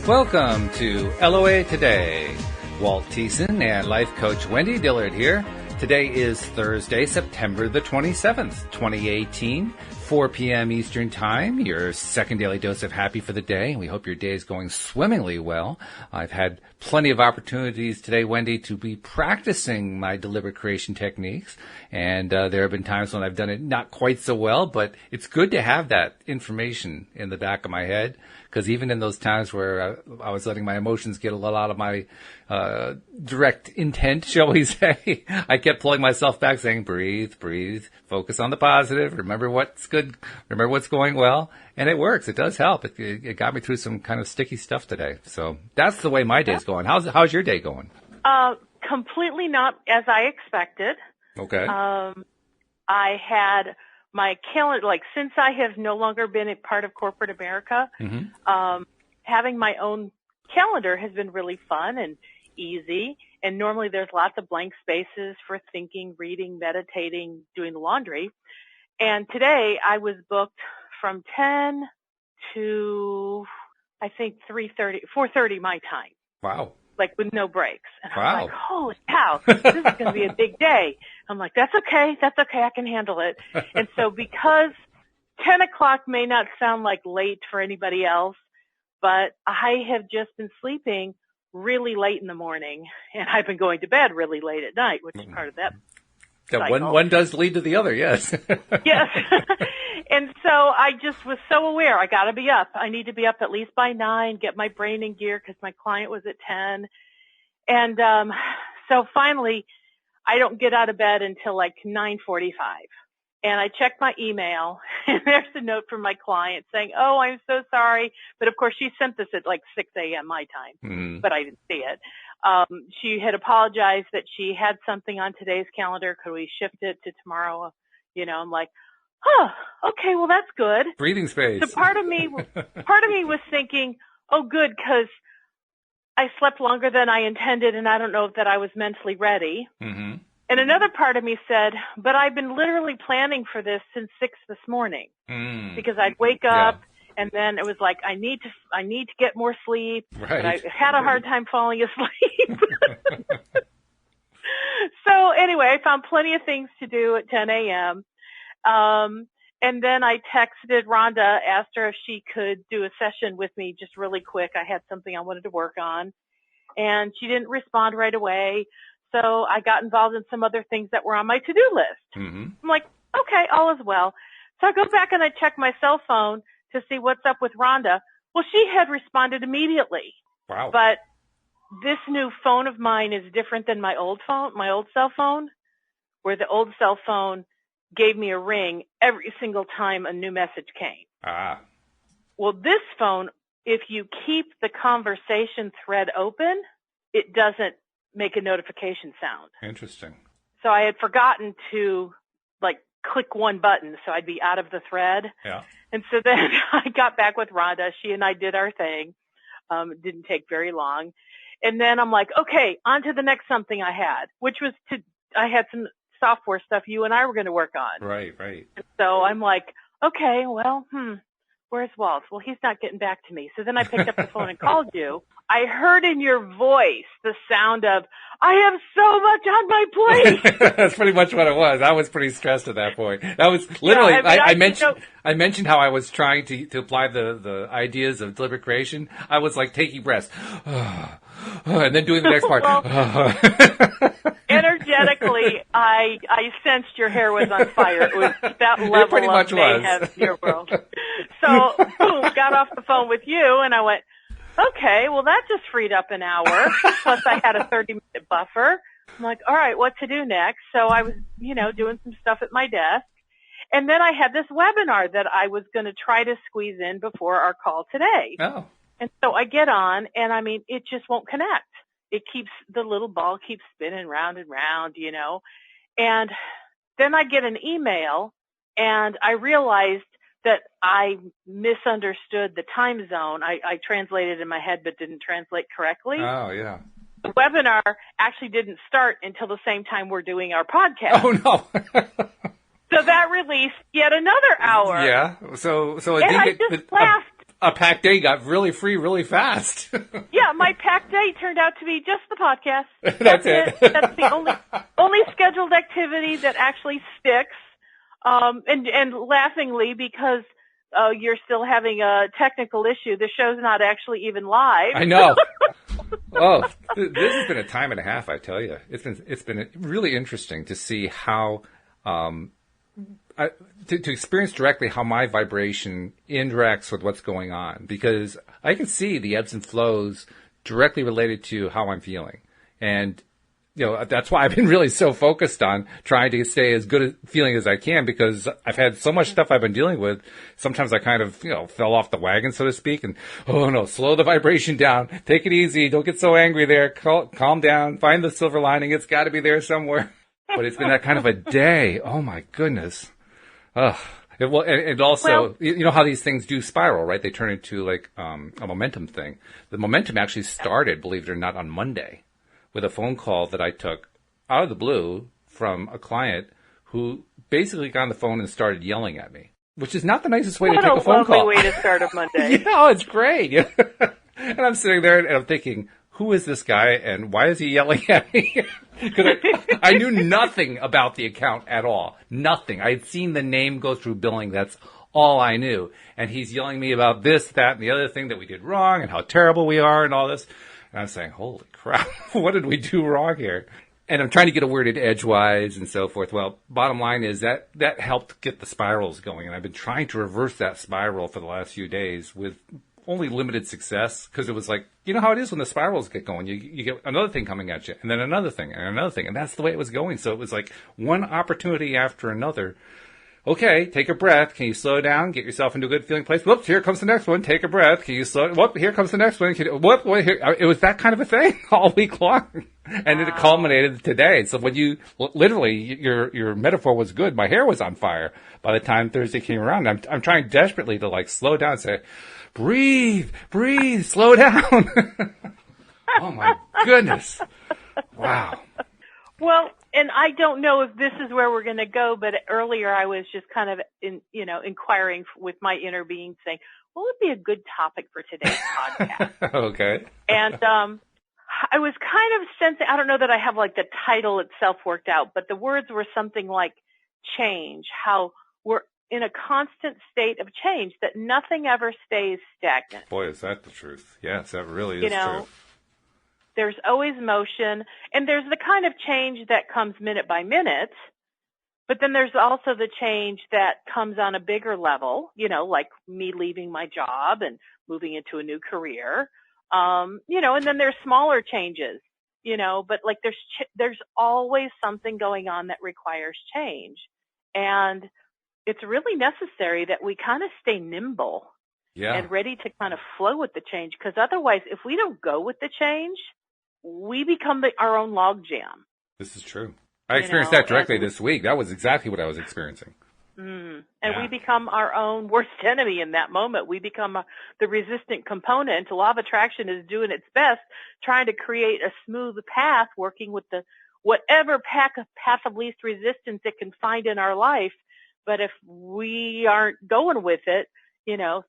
Welcome to LOA Today. Walt Thiessen and life coach Wendy Dillard here. Today is Thursday, September the 27th, 2018, 4 p.m. Eastern Time, your second daily dose of happy for the day. We hope your day is going swimmingly well. I've had plenty of opportunities today, Wendy, to be practicing my deliberate creation techniques. And there have been times when I've done it not quite so well, but it's good to have that information in the back of my head. Because even in those times where I was letting my emotions get a little out of my direct intent, shall we say, I kept pulling myself back saying, breathe, focus on the positive, remember what's good, remember what's going well. And it works. It does help. It got me through some kind of sticky stuff today. So that's the way my day's going. How's your day going? Completely not as I expected. Okay. I had my calendar, like since I have no longer been a part of corporate America, having my own calendar has been really fun and easy. And normally there's lots of blank spaces for thinking, reading, meditating, doing the laundry. And today I was booked from 10 to, I think 4:30 my time. Wow. Like with no breaks. And wow. I'm like, holy cow, this is going to be a big day. I'm like, that's okay, I can handle it. And so because 10 o'clock may not sound like late for anybody else, but I have just been sleeping really late in the morning, and I've been going to bed really late at night, which is part of that. Yeah, one does lead to the other, yes. Yes. And so I just was so aware, I got to be up. I need to be up at least by 9, get my brain in gear because my client was at 10. And so finally, I don't get out of bed until like 9:45. And I check my email, and there's a note from my client saying, oh, I'm so sorry. But, of course, she sent this at like 6 a.m. my time, but I didn't see it. She had apologized that she had something on today's calendar. Could we shift it to tomorrow? You know, I'm like, oh, okay, well, that's good. Breathing space. So part of me was thinking, oh, good, because I slept longer than I intended, and I don't know that I was mentally ready. Mm-hmm. And another part of me said, but I've been literally planning for this since 6 this morning because I'd wake up and then it was like, I need to get more sleep. Right. But I had a hard time falling asleep. So anyway, I found plenty of things to do at 10 a.m. And then I texted Rhonda, asked her if she could do a session with me just really quick. I had something I wanted to work on, and she didn't respond right away. So I got involved in some other things that were on my to-do list. Mm-hmm. I'm like, okay, all is well. So I go back and I check my cell phone to see what's up with Rhonda. Well, she had responded immediately. Wow. But this new phone of mine is different than my old cell phone, where the old cell phone gave me a ring every single time a new message came. Ah. Well, this phone, if you keep the conversation thread open, it doesn't make a notification sound. Interesting. So I had forgotten to click one button so I'd be out of the thread. Yeah. And so then I got back with Rhonda. She and I did our thing. It didn't take very long. And then I'm like, okay, on to the next something I had, which was I had some software stuff you and I were going to work on. Right. And so I'm like, okay, well, where's Walt? Well, he's not getting back to me. So then I picked up the phone and called you. I heard in your voice the sound of, I have so much on my plate. That's pretty much what it was. I was pretty stressed at that point. That was literally, I mentioned how I was trying to apply the ideas of deliberate creation. I was like taking breaths and then doing the next part. Energetically, I sensed your hair was on fire. It was that level of mayhem in your world. So, boom, got off the phone with you, and I went, okay, well, that just freed up an hour. Plus, I had a 30-minute buffer. I'm like, all right, what to do next? So I was, doing some stuff at my desk. And then I had this webinar that I was going to try to squeeze in before our call today. Oh. And so I get on, and, it just won't connect. The little ball keeps spinning round and round, And then I get an email, and I realized that I misunderstood the time zone. I translated in my head but didn't translate correctly. Oh, yeah. The webinar actually didn't start until the same time we're doing our podcast. Oh, no. So that released yet another hour. Yeah. So and I just laughed. a packed day got really free really fast. Yeah, my packed day turned out to be just the podcast. That's it. That's the only scheduled activity that actually sticks. And laughingly, because you're still having a technical issue, the show's not actually even live. I know. Oh, this has been a time and a half, I tell you. It's been really interesting to see how to experience directly how my vibration interacts with what's going on, because I can see the ebbs and flows directly related to how I'm feeling. And, that's why I've been really so focused on trying to stay as good a feeling as I can, because I've had so much stuff I've been dealing with. Sometimes I kind of, fell off the wagon, so to speak, and, oh no, slow the vibration down. Take it easy. Don't get so angry there. Calm down. Find the silver lining. It's got to be there somewhere. But it's been that kind of a day. Oh my goodness. And also, you know how these things do spiral, right? They turn into like a momentum thing. The momentum actually started, believe it or not, on Monday with a phone call that I took out of the blue from a client who basically got on the phone and started yelling at me, which is not the nicest way to take a phone call. What a lovely way to start a Monday. It's great. And I'm sitting there and I'm thinking, who is this guy and why is he yelling at me? Because I knew nothing about the account at all. Nothing. I had seen the name go through billing. That's all I knew. And he's yelling at me about this, that, and the other thing that we did wrong and how terrible we are and all this. And I'm saying, holy crap, what did we do wrong here? And I'm trying to get a worded edgewise and so forth. Well, bottom line is that helped get the spirals going. And I've been trying to reverse that spiral for the last few days with only limited success, because it was like, you know how it is when the spirals get going. You get another thing coming at you, and then another thing, and another thing. And that's the way it was going. So it was like one opportunity after another. Okay, take a breath. Can you slow down? Get yourself into a good feeling place. Whoops, here comes the next one. Take a breath. Can you slow? Whoop, here comes the next one. Whoop, here. It was that kind of a thing all week long. And it culminated today. So when you, literally, your metaphor was good. My hair was on fire by the time Thursday came around. I'm trying desperately to like slow down and say, breathe, slow down. Oh my goodness. Wow. Well, and I don't know if this is where we're going to go, but earlier I was just kind of inquiring with my inner being, saying, what would be a good topic for today's podcast? Okay. And I was kind of sensing, I don't know that I have like the title itself worked out, but the words were something like change, how we're in a constant state of change, that nothing ever stays stagnant. Boy, is that the truth. Yes, that really is true. There's always motion, and there's the kind of change that comes minute by minute, but then there's also the change that comes on a bigger level, like me leaving my job and moving into a new career, and then there's smaller changes, but like there's always something going on that requires change. And it's really necessary that we kind of stay nimble and ready to kind of flow with the change, because otherwise, if we don't go with the change, we become our own log jam. This is true. I experienced that directly this week. That was exactly what I was experiencing. And we become our own worst enemy in that moment. We become the resistant component. Law of attraction is doing its best, trying to create a smooth path, working with whatever path of least resistance it can find in our life. But if we aren't going with it,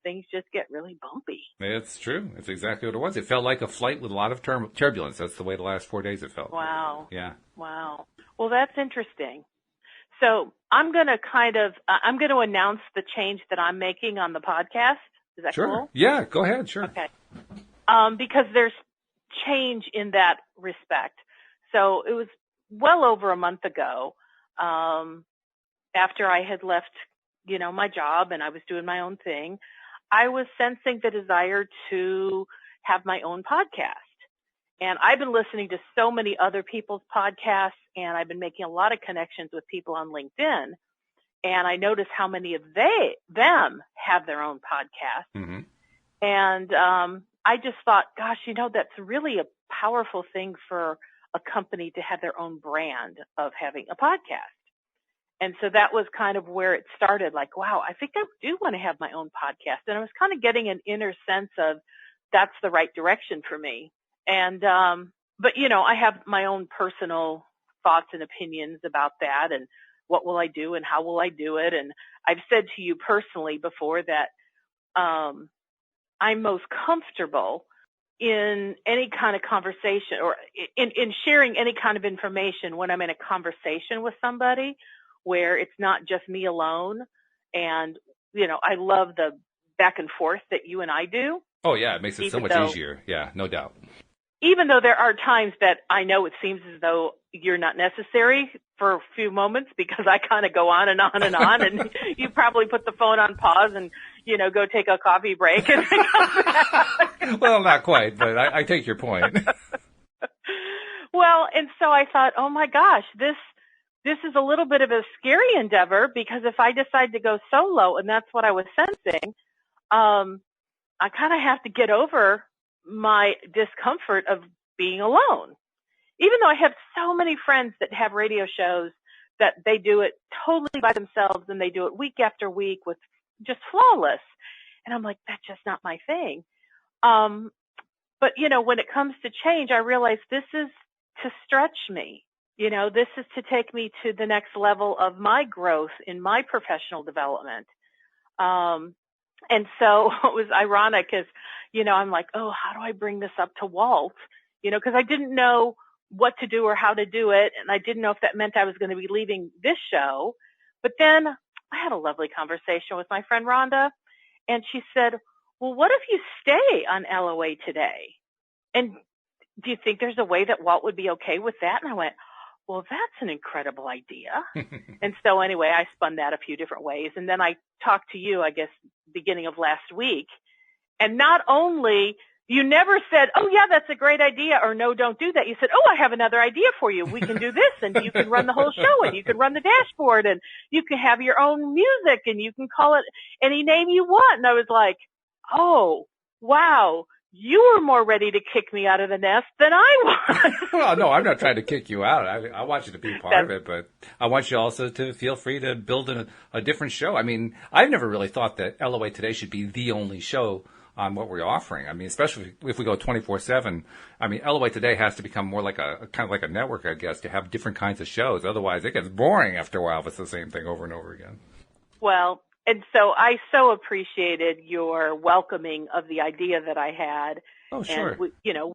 things just get really bumpy. It's true. It's exactly what it was. It felt like a flight with a lot of turbulence. That's the way the last 4 days it felt. Wow. Yeah. Wow. Well, that's interesting. So I'm going to announce the change that I'm making on the podcast. Is that cool? Yeah, go ahead. Sure. Okay. Because there's change in that respect. So it was well over a month ago, after I had left my job and I was doing my own thing, I was sensing the desire to have my own podcast. And I've been listening to so many other people's podcasts, and I've been making a lot of connections with people on LinkedIn. And I noticed how many of them have their own podcast. Mm-hmm. And I just thought, gosh, that's really a powerful thing for a company to have their own brand of having a podcast. And so that was kind of where it started, like, wow, I think I do want to have my own podcast. And I was kind of getting an inner sense of that's the right direction for me. And, but I have my own personal thoughts and opinions about that, and what will I do and how will I do it. And I've said to you personally before that, I'm most comfortable in any kind of conversation or in sharing any kind of information when I'm in a conversation with somebody where it's not just me alone. And, I love the back and forth that you and I do. Oh, yeah. It makes it so much easier. Yeah, no doubt. Even though there are times that I know it seems as though you're not necessary for a few moments because I kind of go on and on and on, and you probably put the phone on pause and, go take a coffee break. And Well, not quite, but I take your point. Well, and so I thought, oh my gosh, this is a little bit of a scary endeavor, because if I decide to go solo, and that's what I was sensing, I kind of have to get over my discomfort of being alone. Even though I have so many friends that have radio shows that they do it totally by themselves and they do it week after week with just flawless. And I'm like, that's just not my thing. But when it comes to change, I realize this is to stretch me. This is to take me to the next level of my growth in my professional development. And so it was ironic as, I'm like, oh, how do I bring this up to Walt? Because I didn't know what to do or how to do it. And I didn't know if that meant I was going to be leaving this show. But then I had a lovely conversation with my friend Rhonda, and she said, well, what if you stay on LOA today? And do you think there's a way that Walt would be okay with that? And I went, well, that's an incredible idea. And so anyway, I spun that a few different ways. And then I talked to you, I guess, beginning of last week. And not only, you never said, oh, yeah, that's a great idea, or no, don't do that. You said, oh, I have another idea for you. We can do this, and you can run the whole show, and you can run the dashboard, and you can have your own music, and you can call it any name you want. And I was like, oh, wow. You were more ready to kick me out of the nest than I was. Well, no, I'm not trying to kick you out. I want you to be part of it, but I want you also to feel free to build a different show. I mean, I've never really thought that LOA Today should be the only show on what we're offering. I mean, especially if we go 24/7. I mean, LOA Today has to become more like a kind of like a network, I guess, to have different kinds of shows. Otherwise, it gets boring after a while if it's the same thing over and over again. Well, and so I so appreciated your welcoming of the idea that I had. Oh, sure. And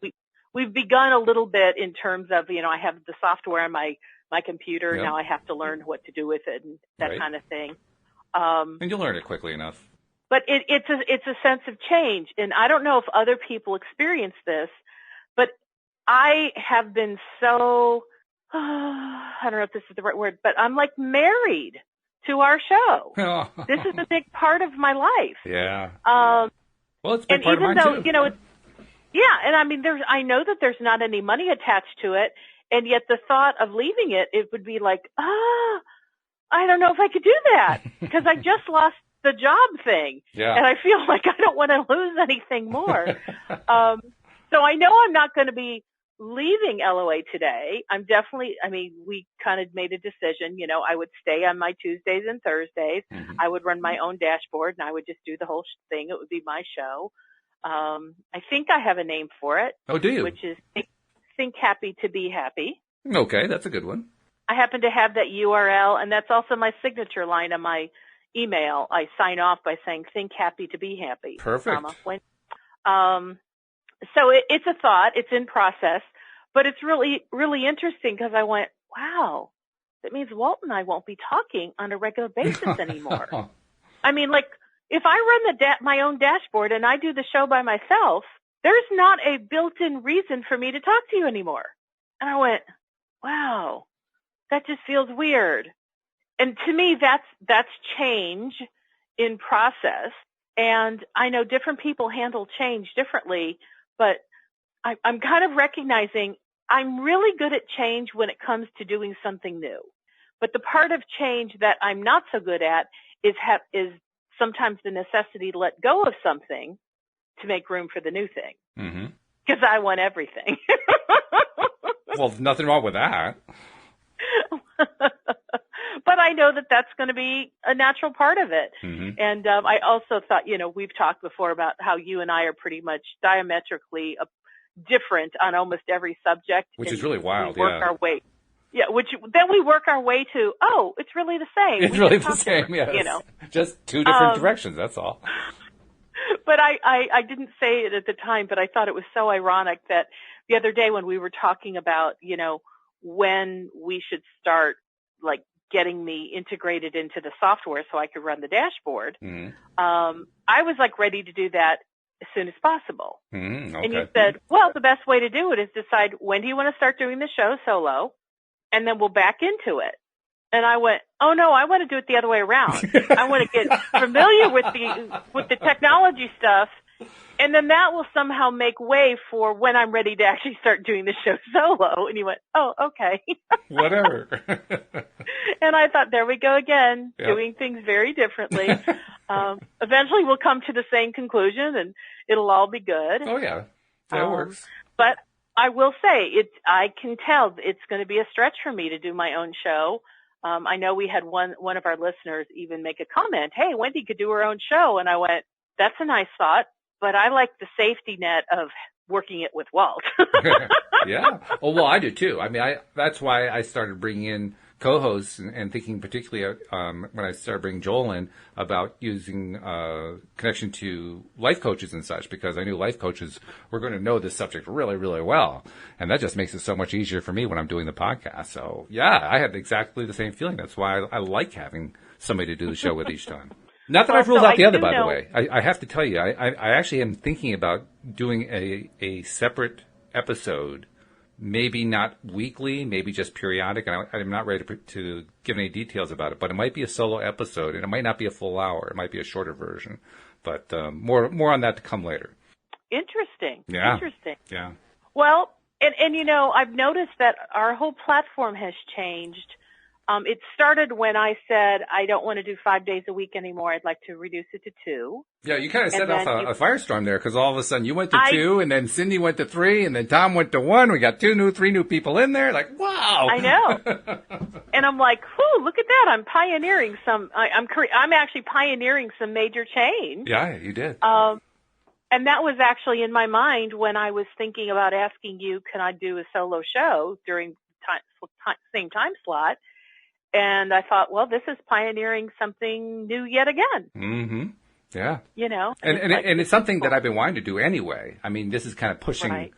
we've begun a little bit in terms of, I have the software on my computer. Yep. Now I have to learn what to do with it and that right. kind of thing. And you'll learn it quickly enough. But it's a sense of change. And I don't know if other people experience this, but I have been so, I don't know if this is the right word, but I'm like married to our show. This is a big part of my life. Yeah. Well, it's a big part of mine too. And I mean, I know that there's not any money attached to it, and yet the thought of leaving it would be like, I don't know if I could do that because I just lost the job thing. Yeah. And I feel like I don't want to lose anything more. So I know I'm not going to be leaving LOA Today. We kind of made a decision, I would stay on my Tuesdays and Thursdays. Mm-hmm. I would run my own dashboard and I would just do the whole thing. It would be my show. I think I have a name for it. Oh, do you? Which is Think Happy to Be Happy. Okay, that's a good one. I happen to have that URL, and that's also my signature line on my email. I sign off by saying Think Happy to Be Happy. Perfect. So it's a thought. It's in process, but it's really, really interesting because I went, wow, that means Walt and I won't be talking on a regular basis anymore. I mean, like, if I run my own dashboard and I do the show by myself, there's not a built-in reason for me to talk to you anymore. And I went, wow, that just feels weird. And to me, that's change in process. And I know different people handle change differently, but I'm kind of recognizing I'm really good at change when it comes to doing something new. But the part of change that I'm not so good at is sometimes the necessity to let go of something to make room for the new thing. Because I want everything. Well, nothing wrong with that. But I know that that's going to be a natural part of it. Mm-hmm. And I also thought, we've talked before about how you and I are pretty much diametrically different on almost every subject. Which is really wild, we work our way. Yeah, then we work our way to, it's really the same. It's really the same, yes. Just two different directions, that's all. But I didn't say it at the time, but I thought it was so ironic that the other day when we were talking about, when we should start like getting me integrated into the software so I could run the dashboard, I was like ready to do that as soon as possible. Okay. And you said, well, the best way to do it is decide when do you want to start doing the show solo, and then we'll back into it. And I went, oh no, I want to do it the other way around. I want to get familiar with the technology stuff, and then that will somehow make way for when I'm ready to actually start doing the show solo. And he went, oh, okay. Whatever. And I thought, there we go again, Yep. doing things very differently. Eventually we'll come to the same conclusion and it'll all be good. Oh yeah, that works. But I will say I can tell it's going to be a stretch for me to do my own show. I know we had one of our listeners even make a comment, hey, Wendy could do her own show. And I went, that's a nice thought, but I like the safety net of working it with Walt. Yeah. Oh, well, I do too. I mean, that's why I started bringing in co-hosts and thinking particularly when I started bringing Joel in about using connection to life coaches and such, because I knew life coaches were going to know this subject really, really well. And that just makes it so much easier for me when I'm doing the podcast. So, yeah, I had exactly the same feeling. That's why I like having somebody to do the show with each time. Not that I've ruled out the other, by the way. I have to tell you, I actually am thinking about doing a separate episode, maybe not weekly, maybe just periodic. And I'm not ready to give any details about it, but it might be a solo episode, and it might not be a full hour. It might be a shorter version. But more on that to come later. Interesting. Yeah. Interesting. Yeah. Well, and I've noticed that our whole platform has changed. It started when I said I don't want to do 5 days a week anymore. I'd like to reduce it to 2. Yeah, you kind of set off a firestorm there, because all of a sudden you went to 2, and then Cindy went to 3, and then Tom went to 1. We got 3 new people in there. Like, wow! I know. And I'm like, whew, look at that! I'm pioneering some. I'm actually pioneering some major change. Yeah, you did. And that was actually in my mind when I was thinking about asking you, can I do a solo show during same time slot? And I thought, well, this is pioneering something new yet again. Mm-hmm. Yeah. And it's something that I've been wanting to do anyway. I mean, this is kind of pushing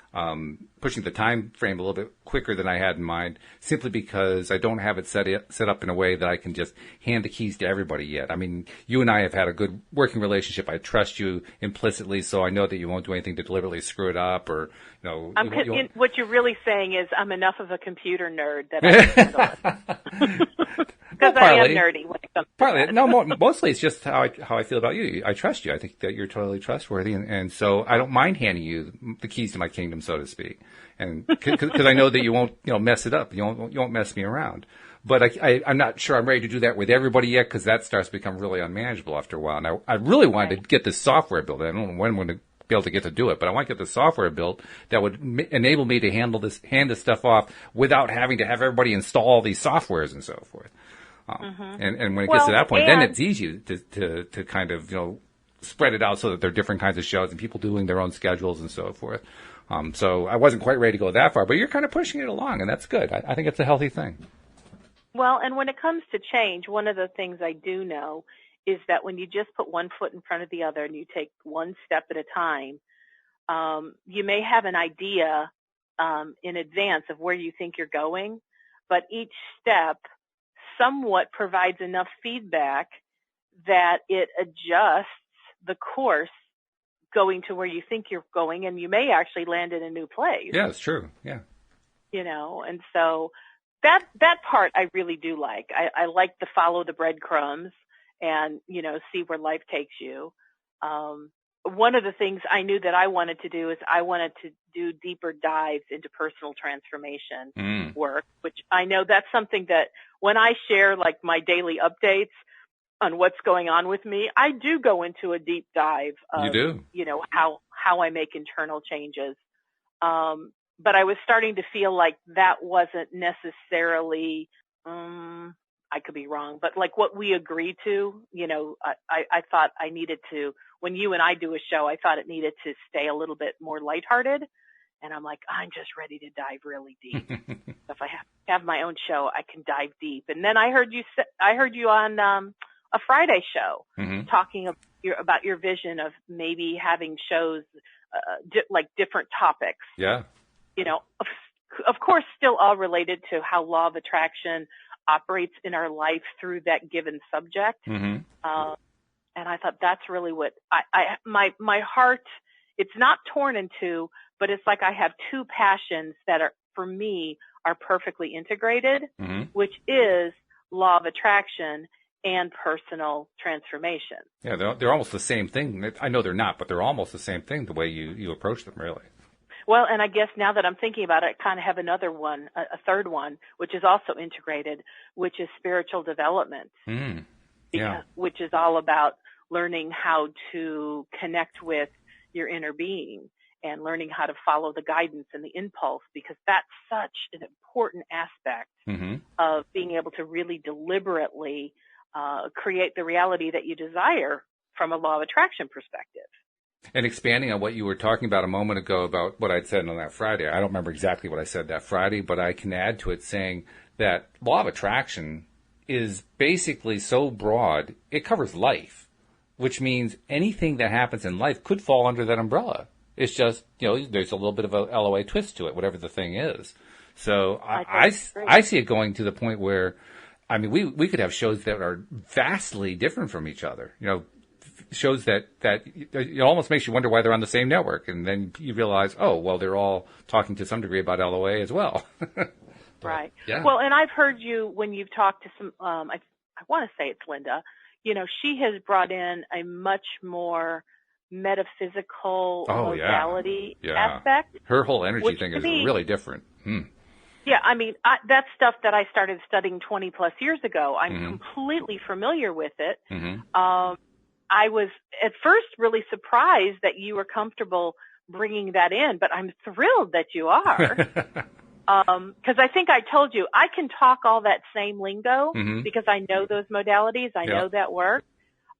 the time frame a little bit quicker than I had in mind, simply because I don't have it set up in a way that I can just hand the keys to everybody yet. I mean, you and I have had a good working relationship. I trust you implicitly, so I know that you won't do anything to deliberately screw it up, or what you're really saying is I'm enough of a computer nerd that I can handle it. Because I am nerdy when it comes to that. No, mostly it's just how I feel about you. I trust you. I think that you're totally trustworthy, and so I don't mind handing you the keys to my kingdom, so to speak. And because I know that you won't, mess it up. You won't mess me around. But I'm not sure I'm ready to do that with everybody yet, because that starts to become really unmanageable after a while. And I really wanted to get this software built. I don't know when I'm going to be able to get to do it, but I want to get the software built that would enable me to hand this stuff off without having to have everybody install all these softwares and so forth. And when it gets to that point, then it's easy to kind of, spread it out so that there are different kinds of shows and people doing their own schedules and so forth. So I wasn't quite ready to go that far, but you're kind of pushing it along, and that's good. I think it's a healthy thing. Well, and when it comes to change, one of the things I do know is that when you just put one foot in front of the other and you take one step at a time, you may have an idea in advance of where you think you're going, but each step somewhat provides enough feedback that it adjusts the course going to where you think you're going, and you may actually land in a new place. Yeah, it's true. Yeah. And so that part I really do like. I like to follow the breadcrumbs and, see where life takes you. One of the things I knew that I wanted to do is I wanted to do deeper dives into personal transformation work, which I know that's something that when I share like my daily updates on what's going on with me, I do go into a deep dive of, how I make internal changes. But I was starting to feel like that wasn't necessarily, I could be wrong, but like what we agreed to, I thought I needed to, when you and I do a show, I thought it needed to stay a little bit more lighthearted. And I'm like, I'm just ready to dive really deep. If I have my own show, I can dive deep. And then I heard you on a Friday show talking about about your vision of maybe having shows like different topics. Yeah. You know, of course, still all related to how law of attraction operates in our life through that given subject. Mm-hmm. And I thought that's really what my heart, it's not torn in two, but it's like I have two passions that are, for me, are perfectly integrated, Mm-hmm. which is law of attraction and personal transformation. Yeah, they're almost the same thing. I know they're not, but they're almost the same thing the way you approach them, really. Well, and I guess now that I'm thinking about it, I kind of have another one, a third one, which is also integrated, which is spiritual development. Mm. Yeah. Which is all about learning how to connect with your inner being and learning how to follow the guidance and the impulse, because that's such an important aspect Mm-hmm. of being able to really deliberately create the reality that you desire from a law of attraction perspective. And expanding on what you were talking about a moment ago about what I'd said on that Friday, I don't remember exactly what I said that Friday, but I can add to it saying that law of attraction is basically so broad, it covers life, which means anything that happens in life could fall under that umbrella. It's just, there's a little bit of a LOA twist to it, whatever the thing is. So I see it going to the point where, I mean, we could have shows that are vastly different from each other, shows that it almost makes you wonder why they're on the same network. And then you realize, oh, well, they're all talking to some degree about LOA as well. Right. Yeah. Well, and I've heard you when you've talked to some, I want to say it's Linda, she has brought in a much more metaphysical modality aspect. Her whole energy thing is really different. Yeah, I mean, that's stuff that I started studying 20 plus years ago. I'm completely familiar with it. Mm-hmm. I was at first really surprised that you were comfortable bringing that in, but I'm thrilled that you are. Because I think I told you, I can talk all that same lingo because I know those modalities. I know that work.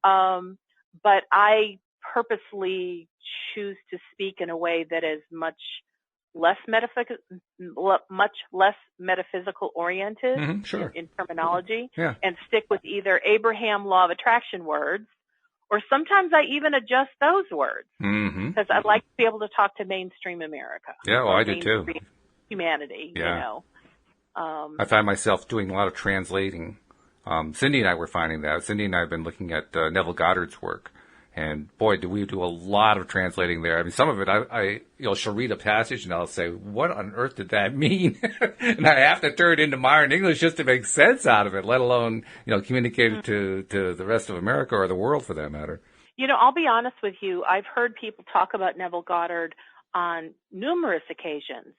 But I purposely choose to speak in a way that is much less metaphysical oriented in terminology, and stick with either Abraham law of attraction words, or sometimes I even adjust those words because I like to be able to talk to mainstream America. Yeah, well, I do too. Humanity, I find myself doing a lot of translating. Cindy and I were finding that. Cindy and I have been looking at Neville Goddard's work. And boy, do we do a lot of translating there. I mean, some of it, she'll read a passage and I'll say, what on earth did that mean? And I have to turn it into modern English just to make sense out of it, let alone, communicate it to the rest of America or the world for that matter. I'll be honest with you. I've heard people talk about Neville Goddard on numerous occasions.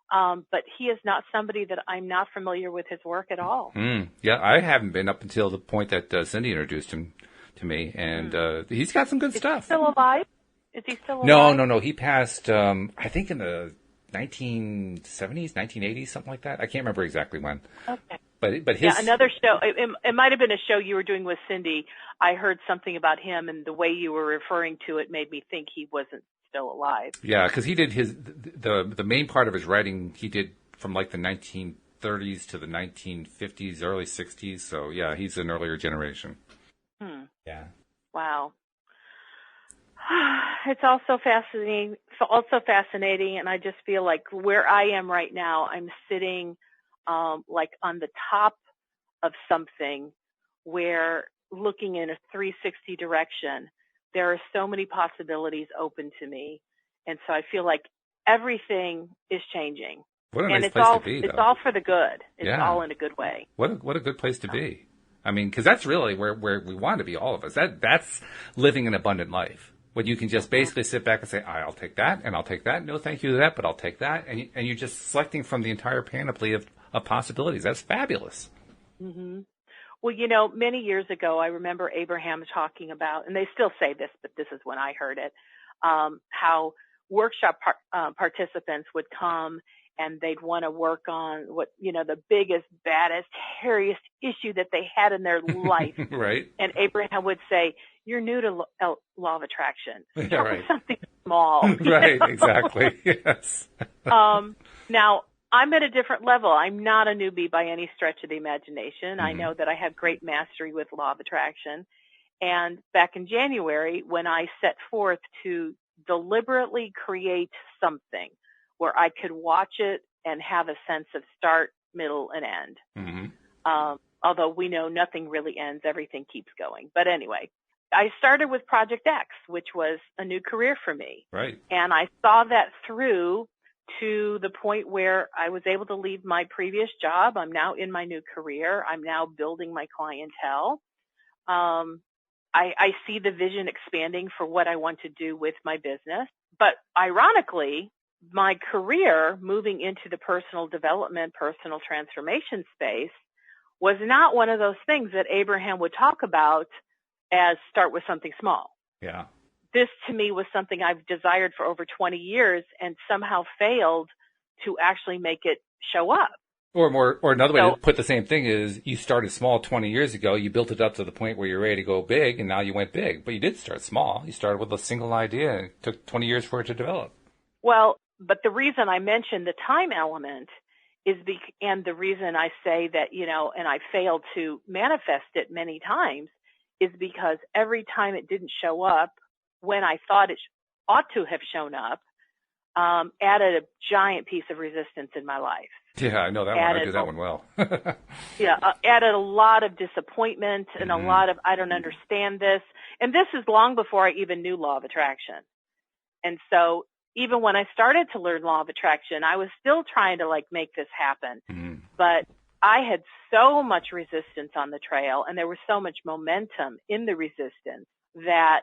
But he is not somebody that I'm not familiar with his work at all. Yeah, I haven't been up until the point that Cindy introduced him to me, and he's got some good stuff. Is he still alive? Is he still alive? No. He passed, I think, in the 1970s, 1980s, something like that. I can't remember exactly when. Okay. But his another show. It might have been a show you were doing with Cindy. I heard something about him, and the way you were referring to it made me think he wasn't still alive. Yeah, because he did the main part of his writing he did from like the 1930s to the 1950s, early 60s. So yeah, he's an earlier generation. Yeah. Wow. It's also fascinating. And I just feel like where I am right now, I'm sitting like on the top of something where looking in a 360 direction. There are so many possibilities open to me. And so I feel like everything is changing. What a nice place to be, though. It's all for the good. It's all in a good way. What a good place to be. I mean, because that's really where we want to be, all of us. That's living an abundant life. When you can just basically sit back and say, I'll take that, and I'll take that. No, thank you to that, but I'll take that. And you're just selecting from the entire panoply of possibilities. That's fabulous. Mm-hmm. Well, many years ago, I remember Abraham talking about, and they still say this, but this is when I heard it, how workshop participants would come and they'd want to work on what, the biggest, baddest, hairiest issue that they had in their life. Right. And Abraham would say, you're new to law of attraction. Yeah, right. Something small. Right, exactly. Yes. Now, I'm at a different level. I'm not a newbie by any stretch of the imagination. I know that I have great mastery with law of attraction. And back in January, when I set forth to deliberately create something where I could watch it and have a sense of start, middle, and end. Although we know nothing really ends, everything keeps going. But anyway, I started with Project X, which was a new career for me. Right. And I saw that through to the point where I was able to leave my previous job. I'm now in my new career. I'm now building my clientele. I see the vision expanding for what I want to do with my business. But ironically, my career moving into the personal development, personal transformation space was not one of those things that Abraham would talk about as start with something small. Yeah. This to me was something I've desired for over 20 years and somehow failed to actually make it show up. Or another way to put the same thing is you started small 20 years ago. You built it up to the point where you're ready to go big, and now you went big. But you did start small. You started with a single idea, and it took 20 years for it to develop. Well, but the reason I mentioned the time element is and the reason I say that, and I failed to manifest it many times is because every time it didn't show up when I thought it ought to have shown up, added a giant piece of resistance in my life. Yeah, I know that one. I do that one well. Added a lot of disappointment and a lot of, I don't understand this. And this is long before I even knew law of attraction. And so even when I started to learn law of attraction, I was still trying to make this happen. But I had so much resistance on the trail and there was so much momentum in the resistance that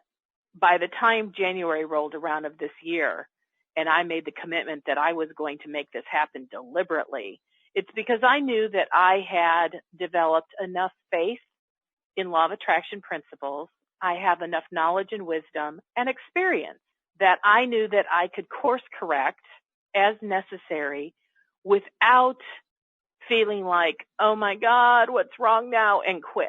by the time January rolled around of this year, and I made the commitment that I was going to make this happen deliberately, it's because I knew that I had developed enough faith in law of attraction principles. I have enough knowledge and wisdom and experience that I knew that I could course correct as necessary without feeling like, oh my God, what's wrong now, and quit.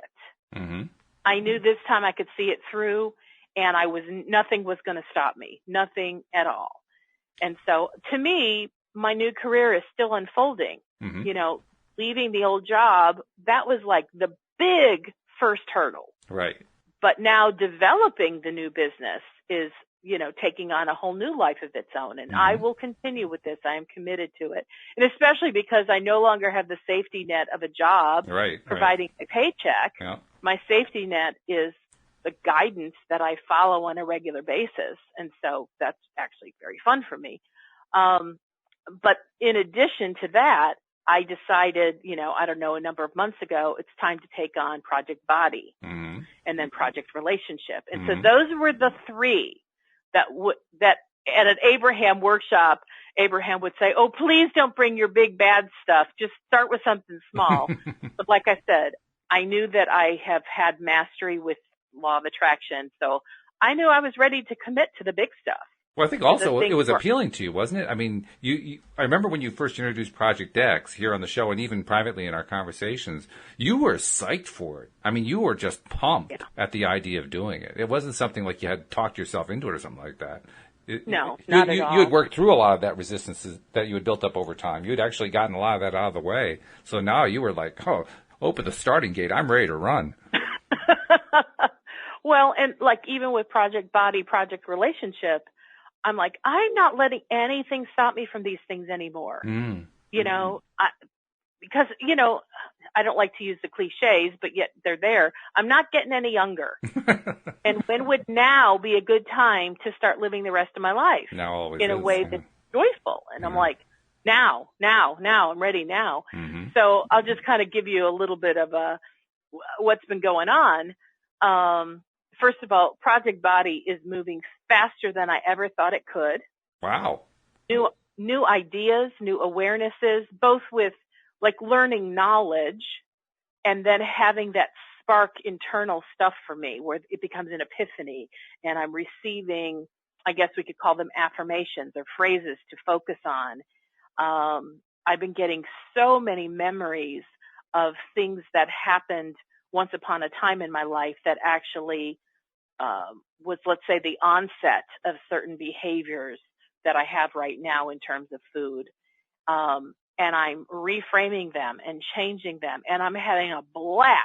I knew this time I could see it through and nothing was going to stop me, nothing at all. And so to me, my new career is still unfolding. Leaving the old job, that was like the big first hurdle. Right. But now developing the new business is, taking on a whole new life of its own. And I will continue with this. I am committed to it. And especially because I no longer have the safety net of a job providing a paycheck. Yeah. My safety net is the guidance that I follow on a regular basis. And so that's actually very fun for me. But in addition to that, I decided, a number of months ago, it's time to take on Project Body and then Project Relationship. And so those were the three that at an Abraham workshop, Abraham would say, oh, please don't bring your big bad stuff. Just start with something small. But like I said, I knew that I have had mastery with law of attraction. So I knew I was ready to commit to the big stuff. Well, I think also it was appealing to you, wasn't it? I mean, I remember when you first introduced Project X here on the show and even privately in our conversations, you were psyched for it. I mean, you were just pumped at the idea of doing it. It wasn't something like you had talked yourself into it or something like that. No, not at all. You had worked through a lot of that resistance that you had built up over time. You had actually gotten a lot of that out of the way. So now you were like, oh, open the starting gate. I'm ready to run. Well, and even with Project Body, Project Relationship, I'm like, I'm not letting anything stop me from these things anymore. Because, I don't like to use the cliches, but yet they're there. I'm not getting any younger. And when would now be a good time to start living the rest of my life in a way that's joyful? And I'm like, now, I'm ready now. So I'll just kind of give you a little bit of what's been going on. First of all, Project Body is moving faster than I ever thought it could. Wow. New ideas, new awarenesses, both with learning knowledge and then having that spark internal stuff for me where it becomes an epiphany and I'm receiving, I guess we could call them affirmations or phrases to focus on. I've been getting so many memories of things that happened once upon a time in my life that actually was, let's say, the onset of certain behaviors that I have right now in terms of food. And I'm reframing them and changing them. And I'm having a blast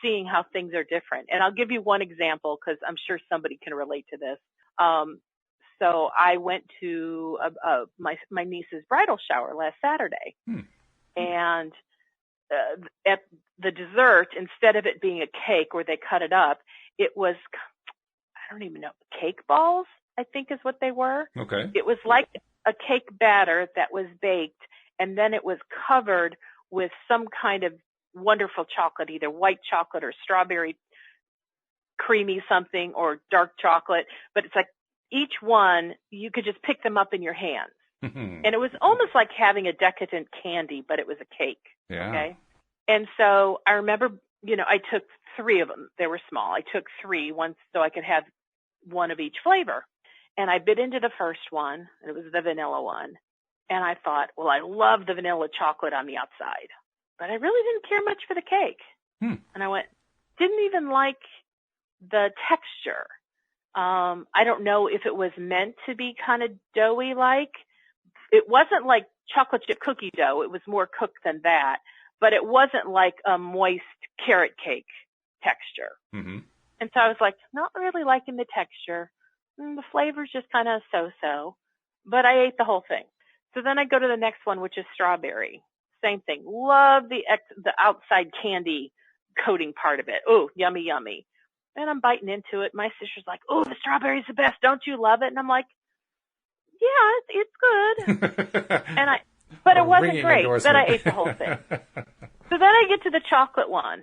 seeing how things are different. And I'll give you one example because I'm sure somebody can relate to this. So I went to my niece's bridal shower last Saturday, and at the dessert, instead of it being a cake where they cut it up, it was, I don't even know, cake balls, I think is what they were. Okay. It was like a cake batter that was baked, and then it was covered with some kind of wonderful chocolate, either white chocolate or strawberry creamy something or dark chocolate. But it's like each one, you could just pick them up in your hands. And it was almost like having a decadent candy, but it was a cake. Yeah. Okay. And so I remember, I took 3 of them. They were small. I took 3 once so I could have one of each flavor. And I bit into the first one, and it was the vanilla one. And I thought, well, I love the vanilla chocolate on the outside, but I really didn't care much for the cake. And I didn't even like the texture. I don't know if it was meant to be kind of doughy like. It wasn't like chocolate chip cookie dough. It was more cooked than that, but it wasn't like a moist carrot cake texture. And so I was like, not really liking the texture. The flavor's just kind of so-so, but I ate the whole thing. So then I go to the next one, which is strawberry. Same thing. Love the outside candy coating part of it. Oh, yummy, yummy. And I'm biting into it. My sister's like, oh, the strawberry's the best. Don't you love it? And I'm like, yeah, it's good. But it wasn't great. But I ate the whole thing. So then I get to the chocolate one.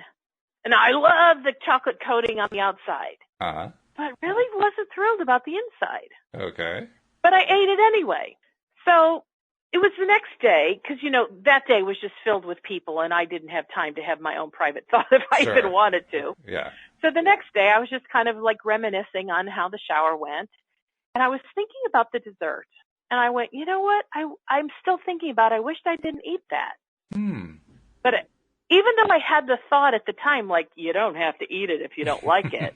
And I love the chocolate coating on the outside. But really wasn't thrilled about the inside. Okay. But I ate it anyway. So it was the next day, because, that day was just filled with people, and I didn't have time to have my own private thought if I even wanted to. Yeah. So the next day, I was just kind of like reminiscing on how the shower went. And I was thinking about the dessert. And I went, you know what? I'm still thinking about it. I wished I didn't eat that. But even though I had the thought at the time, like, you don't have to eat it if you don't like it,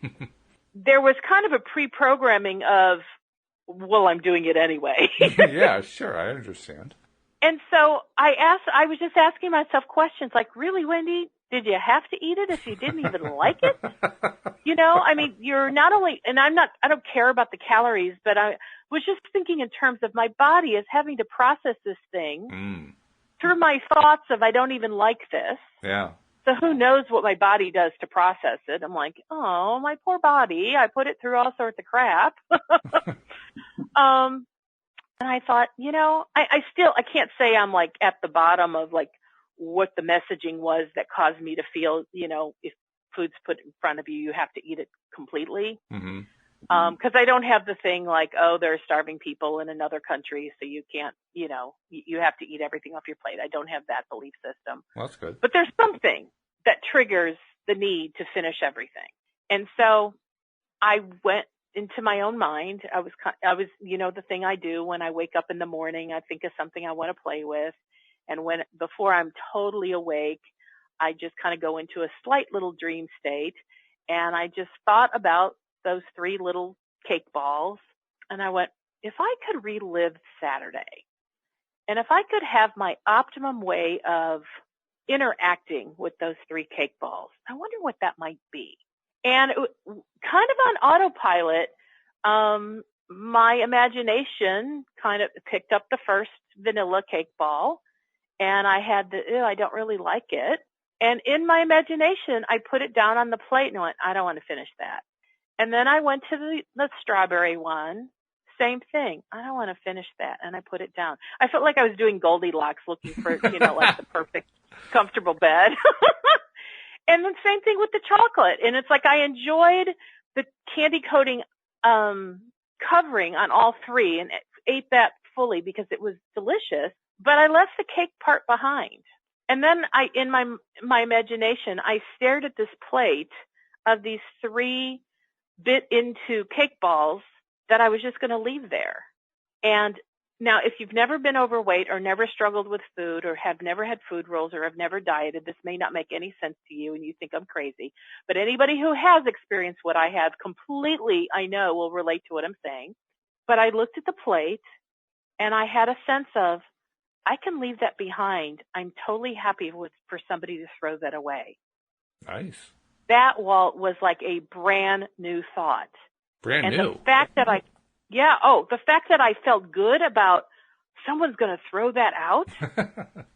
there was kind of a pre-programming of, well, I'm doing it anyway. Yeah, sure. I understand. And so I was just asking myself questions like, really, Wendy, did you have to eat it if you didn't even like it? I mean, you're not only, and I don't care about the calories, but I was just thinking in terms of my body is having to process this thing through my thoughts of, I don't even like this. Yeah. So who knows what my body does to process it? I'm like, oh, my poor body. I put it through all sorts of crap. And I thought, I can't say I'm like at the bottom of like what the messaging was that caused me to feel, if food's put in front of you, you have to eat it completely. Because I don't have the thing like, oh, there are starving people in another country, so you can't, you have to eat everything off your plate. I don't have that belief system. Well, that's good. But there's something that triggers the need to finish everything. And so I went into my own mind. I was, the thing I do when I wake up in the morning, I think of something I want to play with. And before I'm totally awake, I just kind of go into a slight little dream state. And I just thought about those 3 little cake balls. And I went, if I could relive Saturday, and if I could have my optimum way of interacting with those 3 cake balls, I wonder what that might be. And kind of on autopilot, my imagination kind of picked up the first vanilla cake ball, and I had I don't really like it. And in my imagination, I put it down on the plate and went, I don't want to finish that. And then I went to the strawberry one. Same thing. I don't want to finish that. And I put it down. I felt like I was doing Goldilocks looking for, like the perfect, comfortable bed. And then same thing with the chocolate. And it's like I enjoyed the candy coating covering on all 3 and ate that fully because it was delicious. But I left the cake part behind. And then in my imagination, I stared at this plate of these 3 bit into cake balls that I was just going to leave there. And now, if you've never been overweight or never struggled with food or have never had food rules or have never dieted, this may not make any sense to you and you think I'm crazy. But anybody who has experienced what I have completely, I know, will relate to what I'm saying. But I looked at the plate and I had a sense of, I can leave that behind. I'm totally happy for somebody to throw that away. Nice. that, Walt, was like a brand new thought. Brand and new. The fact that the fact that I felt good about someone's going to throw that out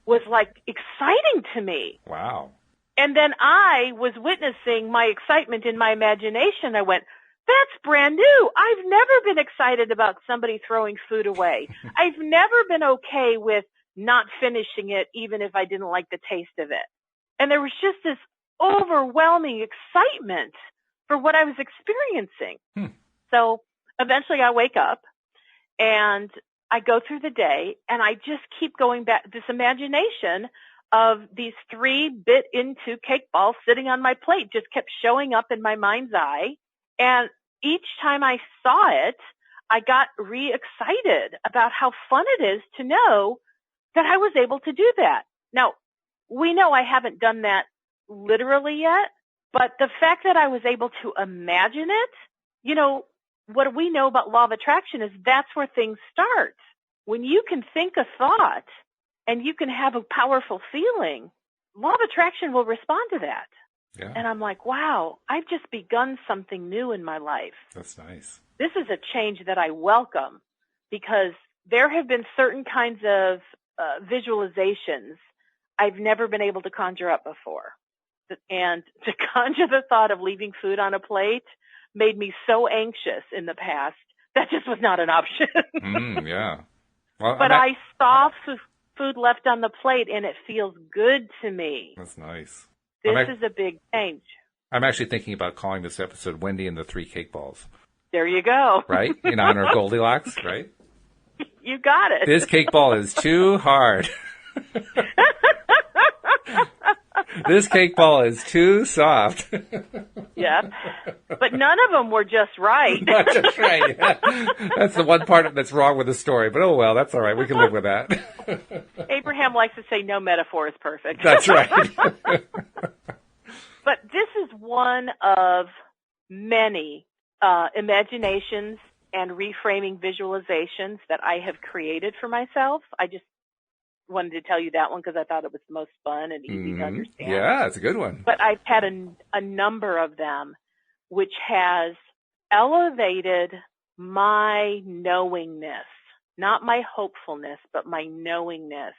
was like exciting to me. Wow. And then I was witnessing my excitement in my imagination. I went, that's brand new. I've never been excited about somebody throwing food away. I've never been okay with not finishing it, even if I didn't like the taste of it. And there was just this overwhelming excitement for what I was experiencing. So eventually I wake up and I go through the day and I just keep going back, this imagination of these 3 bit into cake balls sitting on my plate just kept showing up in my mind's eye. And each time I saw it, I got re-excited about how fun it is to know that I was able to do that. Now, we know I haven't done that literally yet, but the fact that I was able to imagine it, you know, what we know about law of attraction is that's where things start. When you can think a thought and you can have a powerful feeling, law of attraction will respond to that. Yeah. And I'm like, wow, I've just begun something new in my life. That's nice. This is a change that I welcome because there have been certain kinds of visualizations I've never been able to conjure up before. And to conjure the thought of leaving food on a plate made me so anxious in the past. That just was not an option. Yeah. Well, but I saw food left on the plate, and it feels good to me. That's nice. This is a big change. I'm actually thinking about calling this episode Wendy and the 3 Cake Balls. There you go. Right? In honor of Goldilocks, right? You got it. This cake ball is too hard. This cake ball is too soft. Yep. But none of them were just right. Not just right. Yeah. That's the one part that's wrong with the story. But oh well, that's all right. We can live with that. Abraham likes to say no metaphor is perfect. That's right. But this is one of many imaginations and reframing visualizations that I have created for myself. I just wanted to tell you that one because I thought it was the most fun and easy to understand. Yeah, it's a good one. But I've had a number of them, which has elevated my knowingness, not my hopefulness, but my knowingness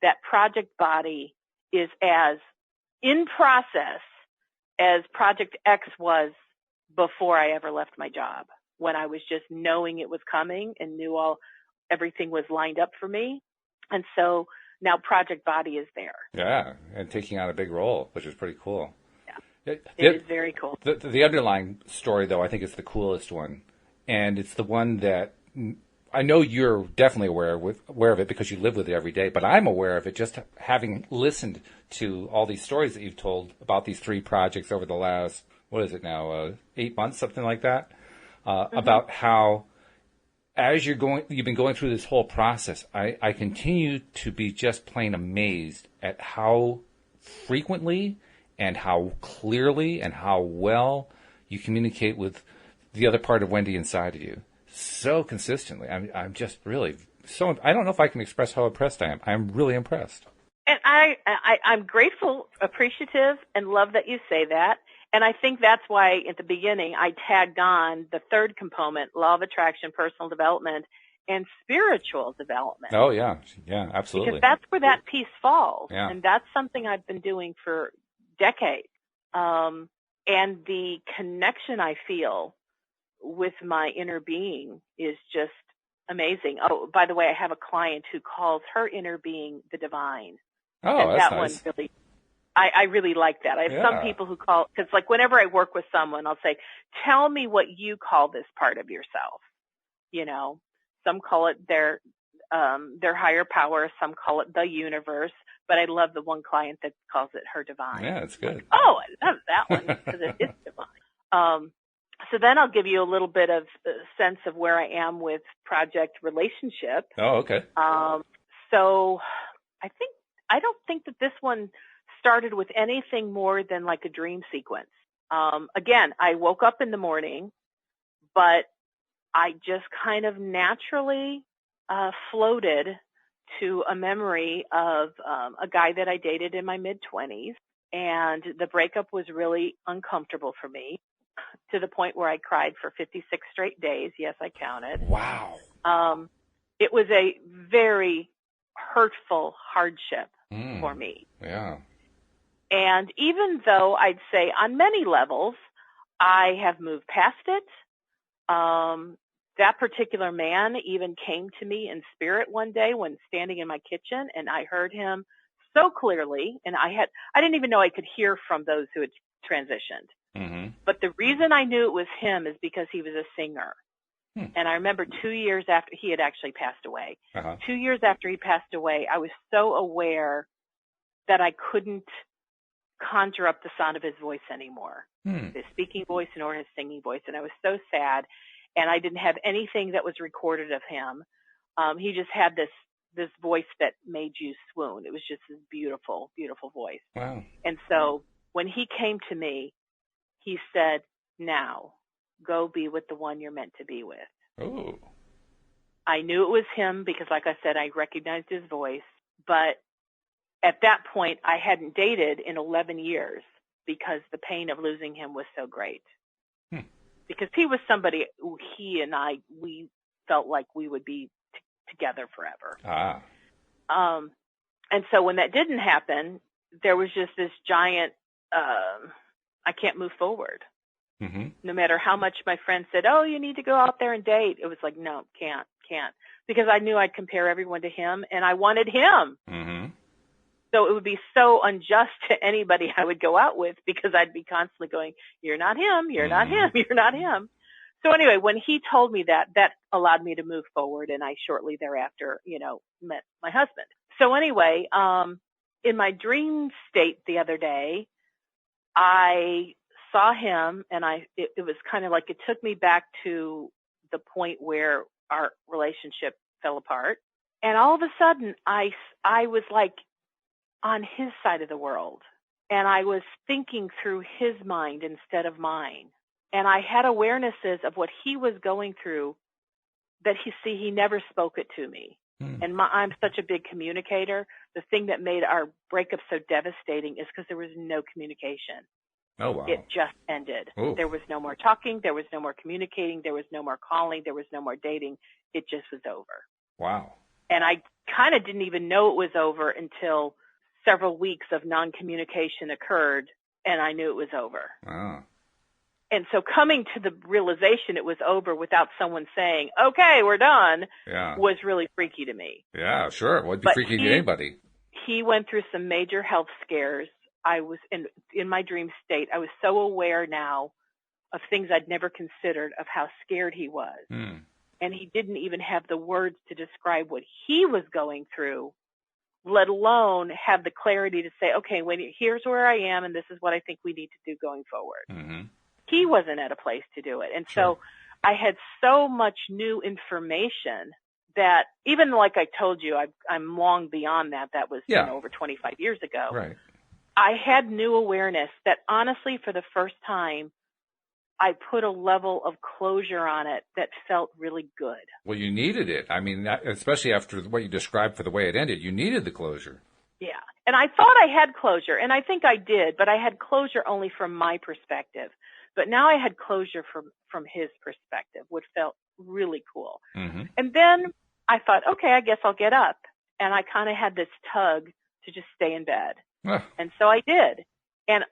that Project Body is as in process as Project X was before I ever left my job, when I was just knowing it was coming and knew everything was lined up for me. And so now Project Body is there. Yeah, and taking on a big role, which is pretty cool. Yeah, it is very cool. The underlying story, though, I think is the coolest one. And it's the one that I know you're definitely aware of it because you live with it every day, but I'm aware of it just having listened to all these stories that you've told about these 3 projects over the last, 8 months, something like that, about how as you've been going through this whole process, I continue to be just plain amazed at how frequently and how clearly and how well you communicate with the other part of Wendy inside of you. So consistently. I'm just really so, I don't know if I can express how impressed I am. I'm really impressed. And I'm grateful, appreciative, and love that you say that. And I think that's why at the beginning I tagged on the 3rd component, law of attraction, personal development, and spiritual development. Oh, yeah. Yeah, absolutely. Because that's where that piece falls. Yeah. And that's something I've been doing for decades. And the connection I feel with my inner being is just amazing. Oh, by the way, I have a client who calls her inner being the divine. Oh, and that's that nice. one really, I really like that. I have some people who call, because like whenever I work with someone, I'll say, tell me what you call this part of yourself. You know, some call it their higher power, some call it the universe, but I love the one client that calls it her divine. Yeah, it's good. Like, oh, I love that one because it is divine. So then I'll give you a little bit of a sense of where I am with project relationship. Oh, okay. So I don't think that this one started with anything more than like a dream sequence. Again, I woke up in the morning, but I just kind of naturally floated to a memory of a guy that I dated in my mid-20s. And the breakup was really uncomfortable for me to the point where I cried for 56 straight days. Yes, I counted. Wow. It was a very hurtful hardship for me. Yeah. And even though I'd say on many levels, I have moved past it. That particular man even came to me in spirit one day when standing in my kitchen, and I heard him so clearly, and I didn't even know I could hear from those who had transitioned. Mm-hmm. But the reason I knew it was him is because he was a singer. And I remember 2 years after he had actually passed away, 2 years after he passed away, I was so aware that I couldn't conjure up the sound of his voice anymore, his speaking voice nor his singing voice. And I was so sad. And I didn't have anything that was recorded of him. He just had this voice that made you swoon. It was just this beautiful, beautiful voice. Wow. And so when he came to me, he said, now go be with the one you're meant to be with. Oh. I knew it was him because, like I said, I recognized his voice. But at that point, I hadn't dated in 11 years because the pain of losing him was so great. Because he was somebody who we felt like we would be together forever. And so when that didn't happen, there was just this giant, I can't move forward. No matter how much my friends said, oh, you need to go out there and date. It was like, no, can't. Because I knew I'd compare everyone to him, and I wanted him. So it would be so unjust to anybody I would go out with because I'd be constantly going, you're not him, you're not him, you're not him. So anyway, when he told me that allowed me to move forward, and I shortly thereafter, met my husband. So anyway, in my dream state the other day, I saw him, and it was kind of like it took me back to the point where our relationship fell apart. And all of a sudden, I was like on his side of the world, and I was thinking through his mind instead of mine. And I had awarenesses of what he was going through that he never spoke it to me. And I'm such a big communicator. The thing that made our breakup so devastating is because there was no communication. Oh, wow. It just ended. Ooh. There was no more talking. There was no more communicating. There was no more calling. There was no more dating. It just was over. Wow. And I kind of didn't even know it was over until several weeks of non-communication occurred, and I knew it was over. Wow. And so coming to the realization it was over without someone saying, okay, we're done, was really freaky to me. Yeah, sure. It would be freaky to anybody. He went through some major health scares. I was in my dream state. I was so aware now of things I'd never considered of how scared he was. And he didn't even have the words to describe what he was going through, let alone have the clarity to say, okay, here's where I am, and this is what I think we need to do going forward. He wasn't at a place to do it. And so I had so much new information that even like I told you, I'm long beyond that. That was over 25 years ago. Right. I had new awareness that honestly, for the first time, I put a level of closure on it that felt really good. Well, you needed it. I mean, especially after what you described for the way it ended, you needed the closure. Yeah. And I thought I had closure, and I think I did, but I had closure only from my perspective. But now I had closure from his perspective, which felt really cool. And then I thought, okay, I guess I'll get up. And I kind of had this tug to just stay in bed. And so I did. And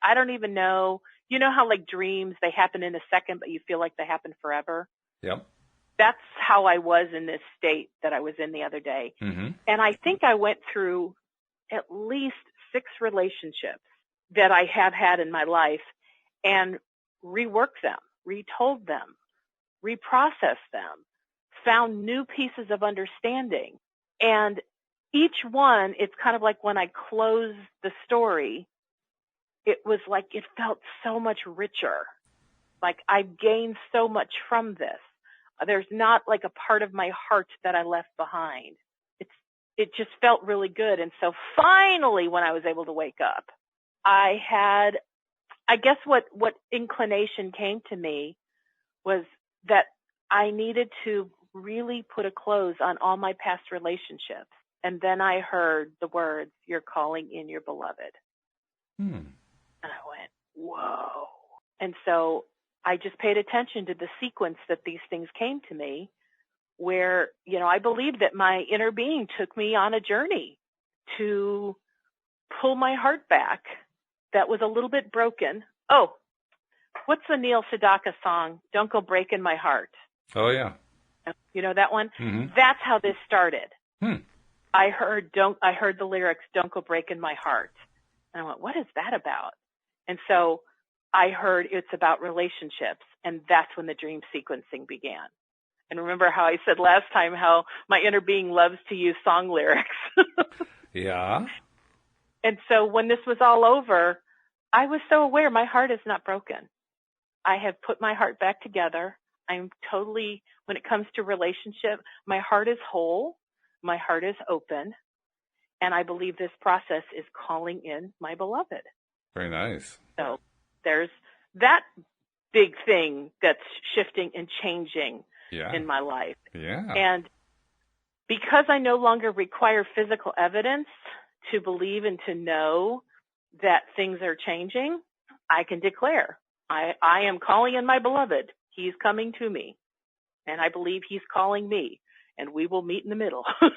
I don't even know, you know how like dreams, they happen in a second, but you feel like they happen forever? Yep. That's how I was in this state that I was in the other day. And I think I went through at least 6 relationships that I have had in my life and reworked them, retold them, reprocessed them, found new pieces of understanding. And each one, it's kind of like when I close the story, it was like it felt so much richer. Like I've gained so much from this. There's not like a part of my heart that I left behind. It just felt really good. And so finally, when I was able to wake up, I guess what inclination came to me was that I needed to really put a close on all my past relationships. And then I heard the words, "You're calling in your beloved." Hmm. And I went, whoa. And so I just paid attention to the sequence that these things came to me where, I believe that my inner being took me on a journey to pull my heart back that was a little bit broken. Oh, what's the Neil Sedaka song? Don't Go Breaking My Heart. Oh, yeah. You know that one? Mm-hmm. That's how this started. Hmm. I heard the lyrics, "Don't Go Breaking My Heart." And I went, what is that about? And so I heard it's about relationships, and that's when the dream sequencing began. And remember how I said last time how my inner being loves to use song lyrics. Yeah. And so when this was all over, I was so aware my heart is not broken. I have put my heart back together. I'm totally, when it comes to relationship, my heart is whole. My heart is open. And I believe this process is calling in my beloved. Very nice. So there's that big thing that's shifting and changing in my life. Yeah. And because I no longer require physical evidence to believe and to know that things are changing, I can declare, I am calling in my beloved. He's coming to me. And I believe he's calling me. And we will meet in the middle. We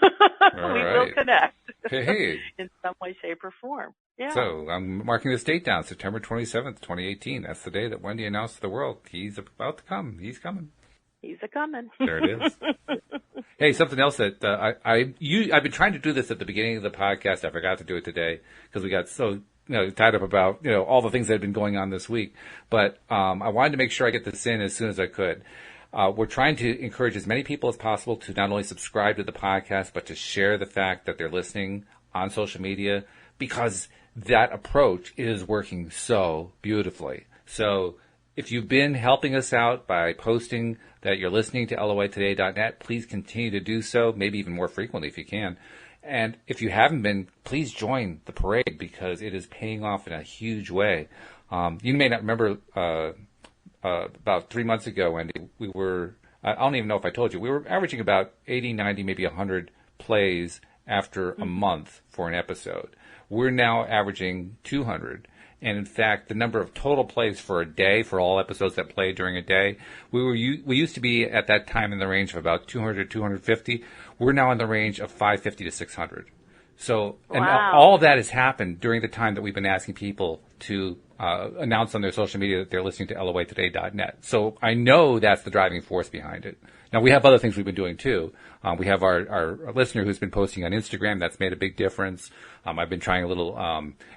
will connect in some way, shape, or form. Yeah. So I'm marking this date down, September 27th, 2018. That's the day that Wendy announced to the world he's about to come. He's coming. He's a-coming. There it is. Hey, something else that I've been trying to do this at the beginning of the podcast. I forgot to do it today because we got so tied up about all the things that had been going on this week. But I wanted to make sure I get this in as soon as I could. We're trying to encourage as many people as possible to not only subscribe to the podcast, but to share the fact that they're listening on social media, because that approach is working so beautifully. So if you've been helping us out by posting that you're listening to LOAtoday.net, please continue to do so, maybe even more frequently if you can. And if you haven't been, please join the parade because it is paying off in a huge way. You may not remember about 3 months ago, Wendy, we were, I don't even know if I told you, we were averaging about 80, 90, maybe 100 plays after a month for an episode. We're now averaging 200. And in fact, the number of total plays for a day, for all episodes that played during a day, we used to be at that time in the range of about 200 to 250. We're now in the range of 550 to 600. So, and all of that has happened during the time that we've been asking people to announce on their social media that they're listening to LOAtoday.net. So I know that's the driving force behind it. Now, we have other things we've been doing, too. We have our listener who's been posting on Instagram. That's made a big difference. I've been trying a little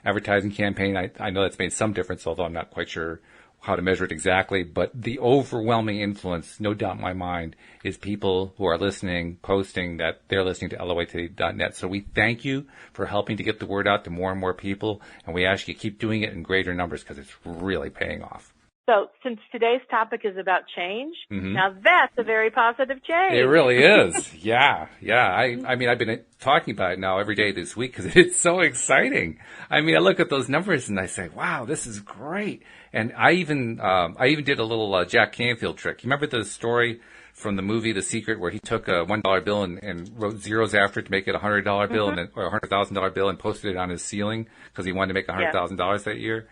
advertising campaign. I know that's made some difference, although I'm not quite sure how to measure it exactly. But the overwhelming influence, no doubt in my mind, is people who are listening, posting that they're listening to LOAtoday.net. So we thank you for helping to get the word out to more and more people. And we ask you to keep doing it in greater numbers because it's really paying off. So since today's topic is about change, now that's a very positive change. It really is. Yeah. I mean, I've been talking about it now every day this week because it's so exciting. I mean, I look at those numbers and I say, wow, this is great. And I even did a little Jack Canfield trick. You remember the story from the movie The Secret where he took a $1 bill and wrote zeros after it to make it a $100 bill or a $100,000 bill and posted it on his ceiling because he wanted to make $100,000 that year?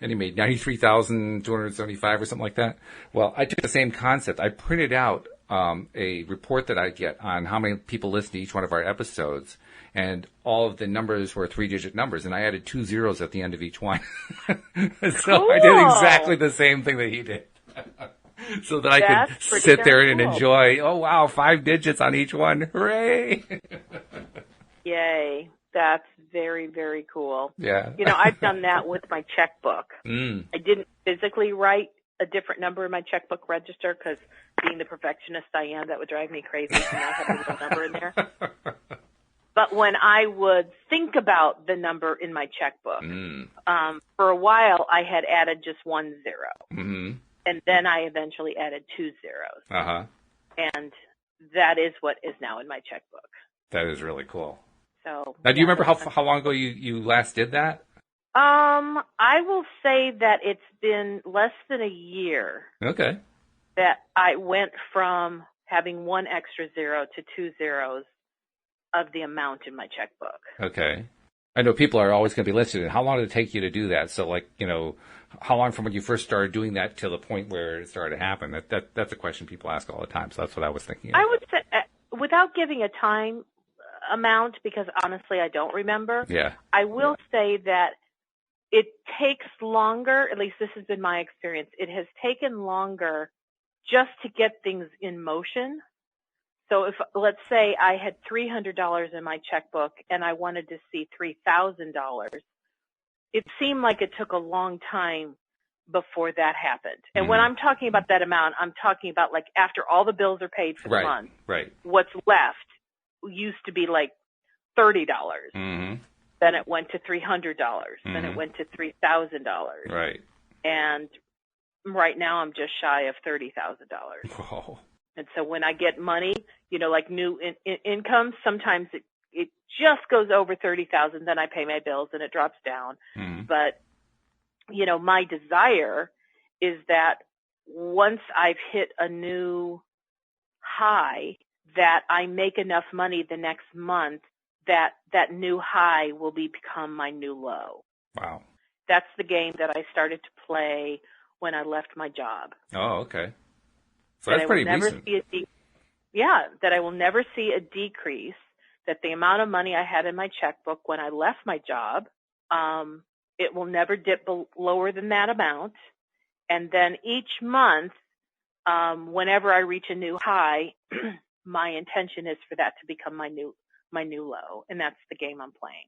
And he made $93,275 or something like that. Well, I took the same concept. I printed out a report that I get on how many people listen to each one of our episodes, and all of the numbers were 3-digit numbers, and I added 2 zeros at the end of each one. So cool. I did exactly the same thing that he did. So that I could sit there and enjoy, oh, wow, 5 digits on each one. Hooray! Yay. That's very, very cool. Yeah. I've done that with my checkbook. I didn't physically write a different number in my checkbook register because being the perfectionist I am, that would drive me crazy to not have a little number in there. But when I would think about the number in my checkbook, for a while I had added just 1 zero. And then I eventually added 2 zeros. And that is what is now in my checkbook. That is really cool. So, now, do you remember how long ago you last did that? I will say that it's been less than a year. Okay. That I went from having 1 extra zero to 2 zeros of the amount in my checkbook. Okay. I know people are always going to be listening. How long did it take you to do that? So, like, how long from when you first started doing that till the point where it started to happen? That's a question people ask all the time. So that's what I was thinking of. I would say, without giving a time amount, because honestly I don't remember, Yeah. I will say that it takes longer, at least this has been my experience, it has taken longer just to get things in motion. So if, let's say I had $300 in my checkbook and I wanted to see $3,000, it seemed like it took a long time before that happened. And when I'm talking about that amount, I'm talking about like after all the bills are paid for the month, right. what's left used to be like $30. Then it went to $300. Then it went to $3,000. Right. And right now I'm just shy of $30,000. Whoa. And so when I get money, like new income, sometimes it just goes over 30,000. Then I pay my bills and it drops down. But, my desire is that once I've hit a new high, that I make enough money the next month that new high will become my new low. Wow. That's the game that I started to play when I left my job. Oh, okay. So that's pretty recent. That I will never see a decrease, that the amount of money I had in my checkbook when I left my job, it will never dip lower than that amount. And then each month, whenever I reach a new high, my intention is for that to become my new low. And that's the game I'm playing.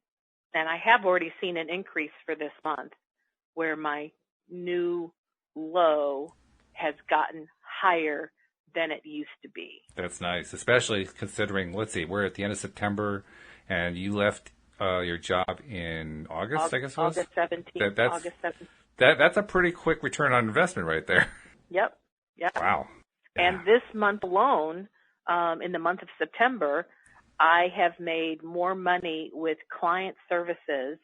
And I have already seen an increase for this month where my new low has gotten higher than it used to be. That's nice, especially considering, let's see, we're at the end of September and you left your job in August, I guess it was? August 17th. August 17th. That's a pretty quick return on investment right there. Yep. Wow. Yeah. And this month alone, in the month of September, I have made more money with client services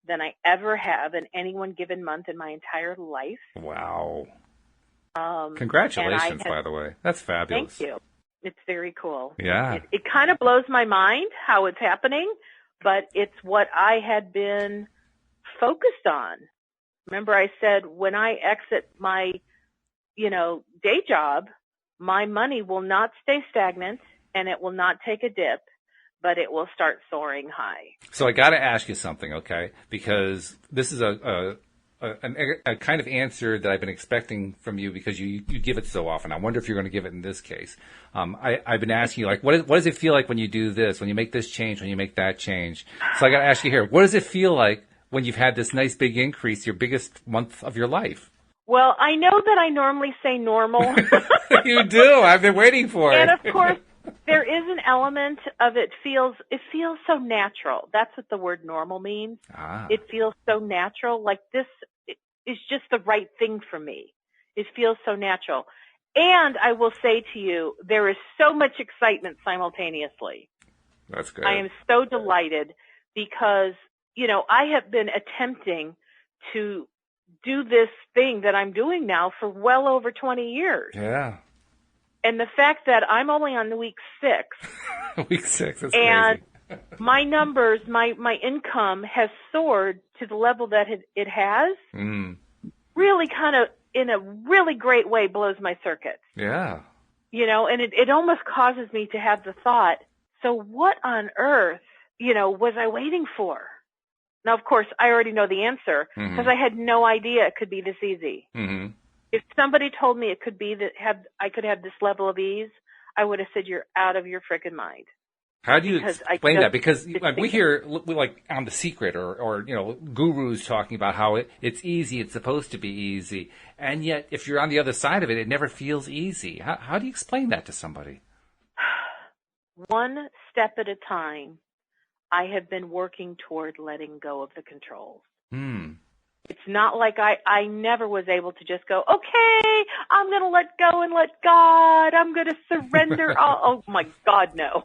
than I ever have in any one given month in my entire life. Wow. Congratulations, by the way. That's fabulous. Thank you. It's very cool. Yeah. It kind of blows my mind how it's happening, but it's what I had been focused on. Remember I said when I exit my, day job, my money will not stay stagnant and it will not take a dip, but it will start soaring high. So I got to ask you something, okay? Because this is a kind of answer that I've been expecting from you because you give it so often. I wonder if you're going to give it in this case. I've been asking you, like, what does it feel like when you do this, when you make this change, when you make that change? So I got to ask you here, what does it feel like when you've had this nice big increase, your biggest month of your life? Well, I know that I normally say normal. You do. I've been waiting for it. And of course, there is an element of it feels so natural. That's what the word normal means. It feels so natural. Like this is just the right thing for me. It feels so natural. And I will say to you, there is so much excitement simultaneously. That's good. I am so delighted because, I have been attempting to do this thing that I'm doing now for well over 20 years. Yeah. And the fact that I'm only on week 6. Week 6, that's and crazy. My numbers, my income has soared to the level that it has. Really kind of in a really great way blows my circuit. Yeah. And it almost causes me to have the thought, so what on earth, was I waiting for? Now, of course, I already know the answer because I had no idea it could be this easy. If somebody told me it could be I could have this level of ease, I would have said, you're out of your frickin' mind. How do you explain that? Because we hear, like, on The Secret or gurus talking about how it's easy, it's supposed to be easy. And yet, if you're on the other side of it, it never feels easy. How do you explain that to somebody? One step at a time, I have been working toward letting go of the controls. It's not like I never was able to just go, okay, I'm going to let go and let God. I'm going to surrender. Oh, my God, no.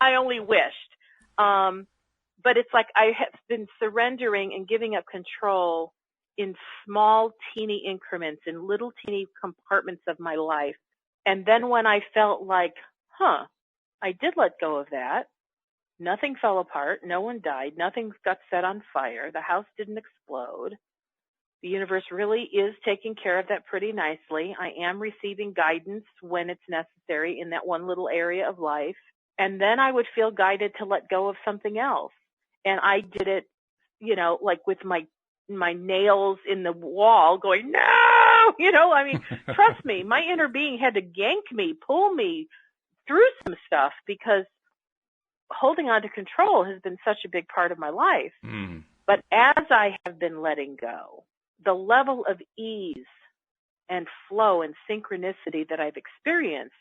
I only wished. But it's like I have been surrendering and giving up control in small, teeny increments, in little, teeny compartments of my life. And then when I felt like, I did let go of that, Nothing fell apart. No one died. Nothing got set on fire. The house didn't explode. The universe really is taking care of that pretty nicely. I am receiving guidance when it's necessary in that one little area of life. And then I would feel guided to let go of something else. And I did it, like with my nails in the wall going, no, I mean, trust me, my inner being had to yank me, pull me through some stuff because holding on to control has been such a big part of my life. But as I have been letting go, the level of ease and flow and synchronicity that I've experienced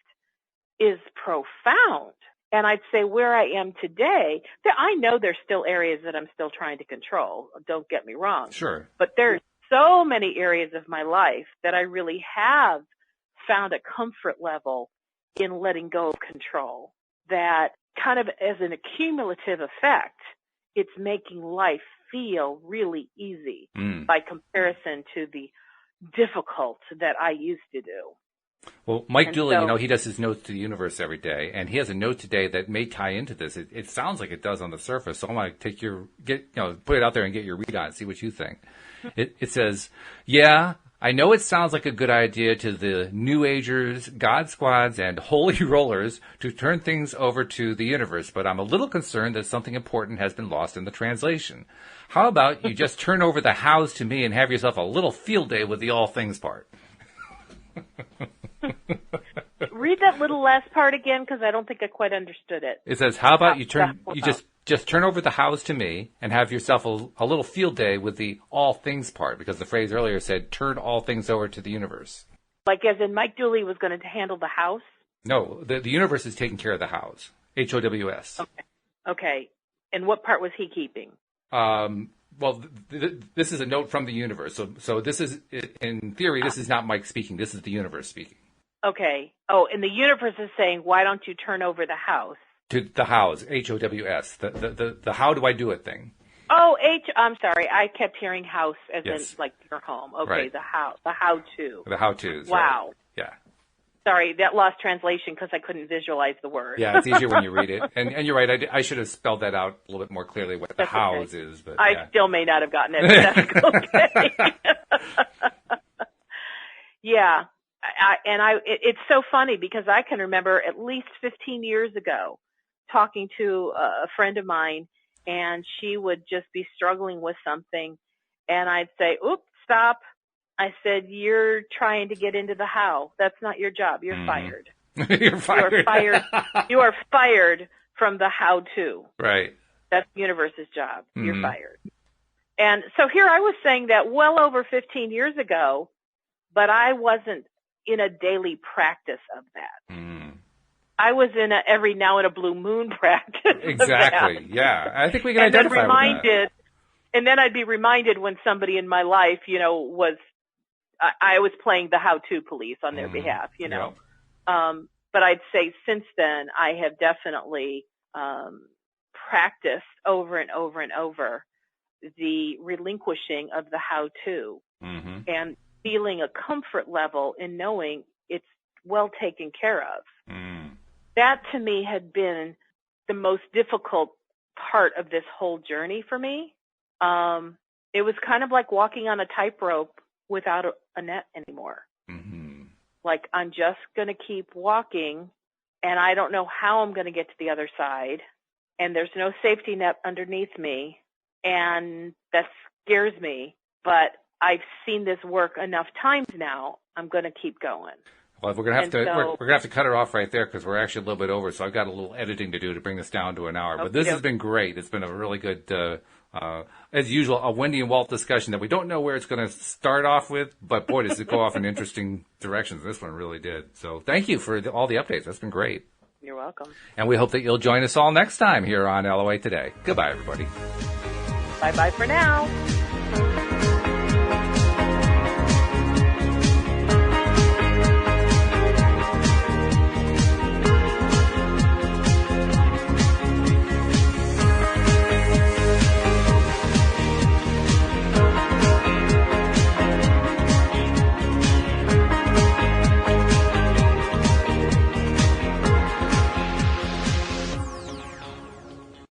is profound. And I'd say where I am today, I know there's still areas that I'm still trying to control. Don't get me wrong. Sure. But there's so many areas of my life that I really have found a comfort level in letting go of control that kind of as an accumulative effect, it's making life feel really easy by comparison to the difficult that I used to do. Well, Mike Dooley, he does his notes to the universe every day, and he has a note today that may tie into this. It sounds like it does on the surface, so I'm going to put it out there and get your read on it, see what you think. It says, yeah, I know it sounds like a good idea to the New Agers, God Squads, and Holy Rollers to turn things over to the universe, but I'm a little concerned that something important has been lost in the translation. How about you just turn over the hows to me and have yourself a little field day with the all things part? Read that little last part again, because I don't think I quite understood it. It says, how about you just turn over the hows to me and have yourself a little field day with the all things part, because the phrase earlier said, turn all things over to the universe. Like as in Mike Dooley was going to handle the house? No, the universe is taking care of the hows. HOWS. Okay. And what part was he keeping? Well, this is a note from the universe. So this is, in theory, this is not Mike speaking. This is the universe speaking. Okay. Oh, and the universe is saying, why don't you turn over the house? To the hows, HOWS, the how do I do it thing. Oh, I'm sorry. I kept hearing house as in like your home. Okay, right. The how-to. The how-tos. Wow. Right. Yeah. Sorry, that lost translation because I couldn't visualize the word. Yeah, it's easier when you read it. And you're right, I should have spelled that out a little bit more clearly what the hows is. But I still may not have gotten it, but that's okay. Yeah. It's so funny because I can remember at least 15 years ago talking to a friend of mine, and she would just be struggling with something, and I'd say, oops, stop. I said, you're trying to get into the how. That's not your job. You're fired. You're fired. You are fired. You are fired from the how-to. Right. That's the universe's job. You're fired. And so here I was saying that well over 15 years ago, but I wasn't in a daily practice of that. I was in a every now and a blue moon practice. Exactly. Of that. Yeah. I think we can identify with that. And then I'd be reminded when somebody in my life, I was playing the how-to police on their behalf, Yep. But I'd say since then, I have definitely practiced over and over and over the relinquishing of the how-to and feeling a comfort level in knowing it's well taken care of. That to me had been the most difficult part of this whole journey for me. It was kind of like walking on a tightrope without a net anymore. Like I'm just going to keep walking and I don't know how I'm going to get to the other side. And there's no safety net underneath me. And that scares me, but I've seen this work enough times now. I'm going to keep going. Well, we're going to have to cut it off right there because we're actually a little bit over. So I've got a little editing to do to bring this down to an hour. But this has been great. It's been a really good, as usual, a Wendy and Walt discussion that we don't know where it's going to start off with. But boy, does it go off in interesting directions. This one really did. So thank you for all the updates. That's been great. You're welcome. And we hope that you'll join us all next time here on LOA Today. Goodbye, everybody. Bye-bye for now.